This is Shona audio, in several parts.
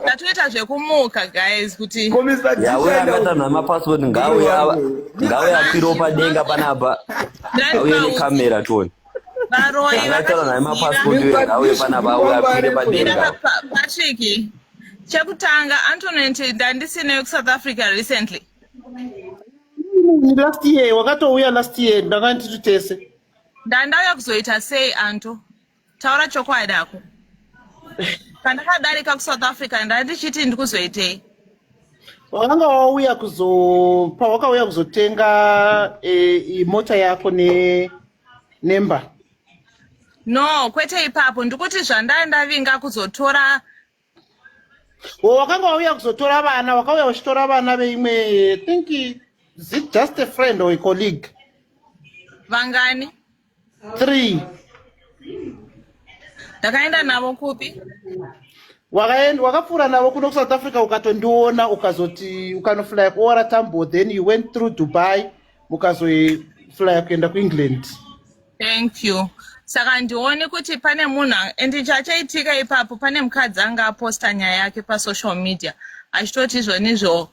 Tatoita zvekumuka guys kuti yauya akaita namapassport ngawe apiro padenga panapa auye nekamera toni akaitaura namapassport ngauye panapa auye apire padenga. Patrick, chekutanga Antoinette ndandisineyo kuSouth Africa recently. Last year wakatouya last year ndakati tutese. Ndandauya kuzoita sei Anto? Taura chokwadi ako. Pandakadarika kuSouth Africa ndandichiti ndikuzoitei. Wakanga wauya wakauya kuzotenga mota yako nemba. No, kwete ipapo ndikuti zvandavinga kuzotora. Wakanga wauya kuzotora vana, wakauya uchitora vana veimwe, I think is it just a friend or a colleague? Vangani? 3. Ndakaenda navo kupi? Wakapfuura navo kuno South Africa ukatondiona ukazoti ukanofly kuora Tambo, then you went through Dubai ukazofly kuenda kuEngland. Thank you. Saka ndione kuti pane munhu endi chachaitika ipapo pane mukadzi anga aposta nyaya yake pasocial media achitoti izvonizvo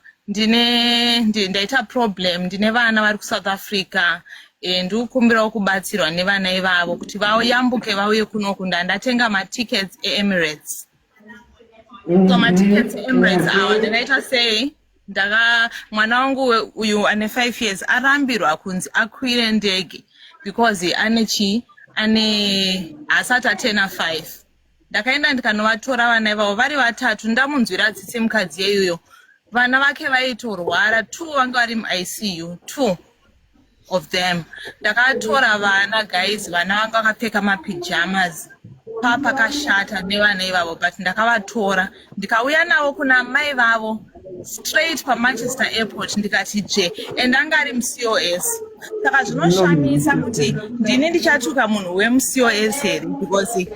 ndaita problem ndine vana vari kuSouth Africa ndikukumbirawo kubatsirwa nevana ivavo kuti vayambuke vauye kunoku ndandatenga matickets eEmirates. So matickets eEmirates awa ndakaita sei mwana wangu uyu ane 5 years arambirwa kunzi akwire ndege because asati atena 5. Ndakaenda ndikanovatora vana ivavo vari 3 ndamunzwira tsitsi mukadzi yeyoyo vana vake vaitorwara 2 vanga vari muICU 2 of them. Ndakatora vana guys, vana vanga vakapfeka mapijamas pakashata nevana ivavo but ndakavatora ndikauya navo kuna mai vavo straight paManchester airport ndikati and anga ari muCOS. Saka zvinoshamisa kuti ndini ndichatuka munhu wemuCOS here because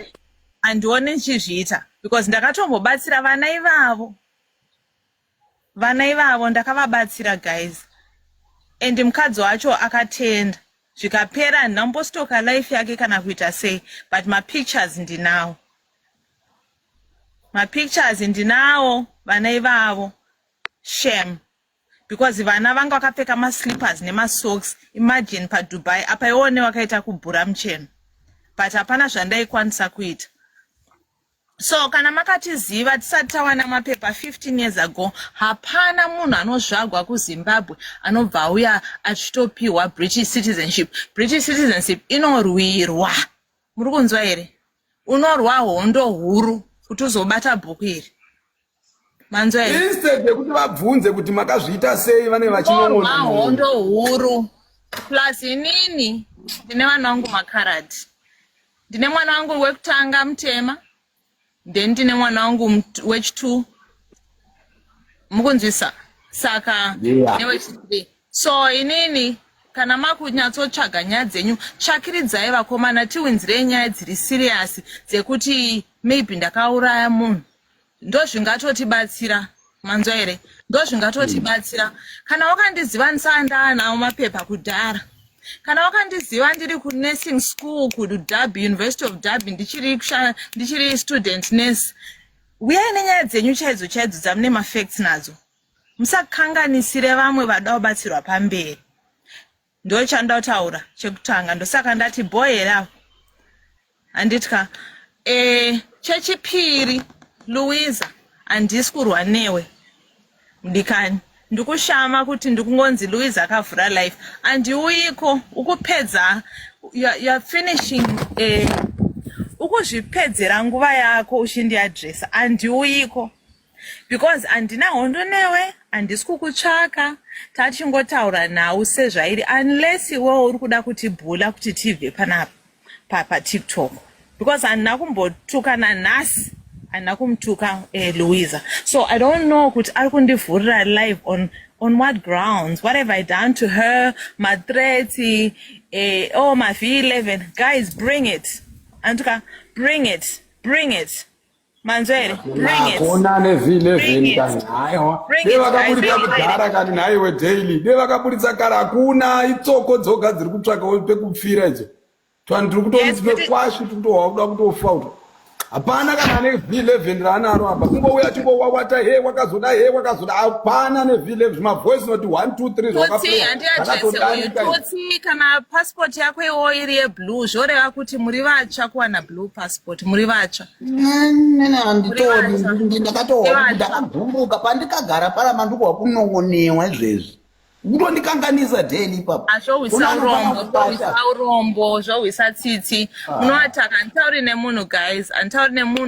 handione ndichizviita because ndakatombobatsira vana ivavo ndakavabatsira guys and mukadzi wacho akatenda zvikapera handambostoka life yake kana kuita sei but mapictures ndinawo vana ivavo. Shame because vana vanga vakapfeka maslippers nemasocks. Imagine paDubai apa ione wakaita kubhura mucheno but hapana zvandaikwanisa kuita. So kana makatiziva tisati tawana mapepa 15 years ago hapana munhu anozvagwa kuZimbabwe anobva auya achitopiwa British citizenship. British citizenship inorwirwa, muri kunzwa here? Unorwa hondo huru kuti uzobata bhuku iri. Manzwa here? Instead yekuti vabvunze kuti makazviita sei vane vachinongona hondo huru. Plus inini ndine vana vangu makarati. Ndine mwana wangu wekutanga mutema. Then ndine mwana wangu wechi2 mukunzwisa saka newechi3. So inini kana makunyatsotsvaga nyaya dzenyu tsvakiridzai vakomana tiwinzirei nyaya dziri serious dzekuti maybe ndakauraya munhu ndozvingatotibatsira. Manzwa here? Ndozvingatotibatsira. Kana wakandiziva ndisandanawo mapepa kudhara, kana wakandiziva ndiri kunursing school kuDurban, University of Durban ndichiri student nurse, uyai nenyaya dzenyu chaidzo dzamune mafacts nadzo. Musakanganisire vamwe vada kubatsirwa pamberi. Ndo chandautaura chekutanga ndosaka ndati boyera anditya. Chechipiri Louisa handisi kurwa newe mudikani. Ndikushama kuti ndikungonzi Louisa akavhura life. Andiuyiko ukupedza you're finishing ukuzvipedzera nguva yako uchindiadresa. Andiuyiko because andina hondo newe, handisi kukutsvaka, tachingotaura nawo sezvairi unless iwewe uri kuda kutibhula kuti tibve panapa paTikTok because handina kumbotukana nhasi, handina kumutuka Louisa. So I don't know kuti ari kundivhurira live on what grounds? What have I done to her? My threats, my V11. Guys, bring it. Antuka, bring it. Manzwere, bring it. Kona ne V11 kani aiwa. Deva kapurita kudhara kani naiwe daily. Deva kapurita kara hakuna itsoko dzoga dziri kutsvaka pekupfira idzo. Twandiri kutonzwe kwashi kutowa kuda kutofa. hapana kana ane V11 raanaro apa kungouya chingowawata he wakazoda hapana neV11 mavoice noti 1 2 3 Tutsi handiadrese uyu Tutsi kana passport yako iwo iri yeblue zvoreva kuti muri vatsva kuwana blue passport muri vatsva handitori ndakagumbuka pandikagara parama ndikuwa kunongonewa izvezvi kutondikanganisa dheni ipapa zvohwisa urombo zvohwisa tsitsi munovataka handitauri nemunhu guys handitauri nemunhu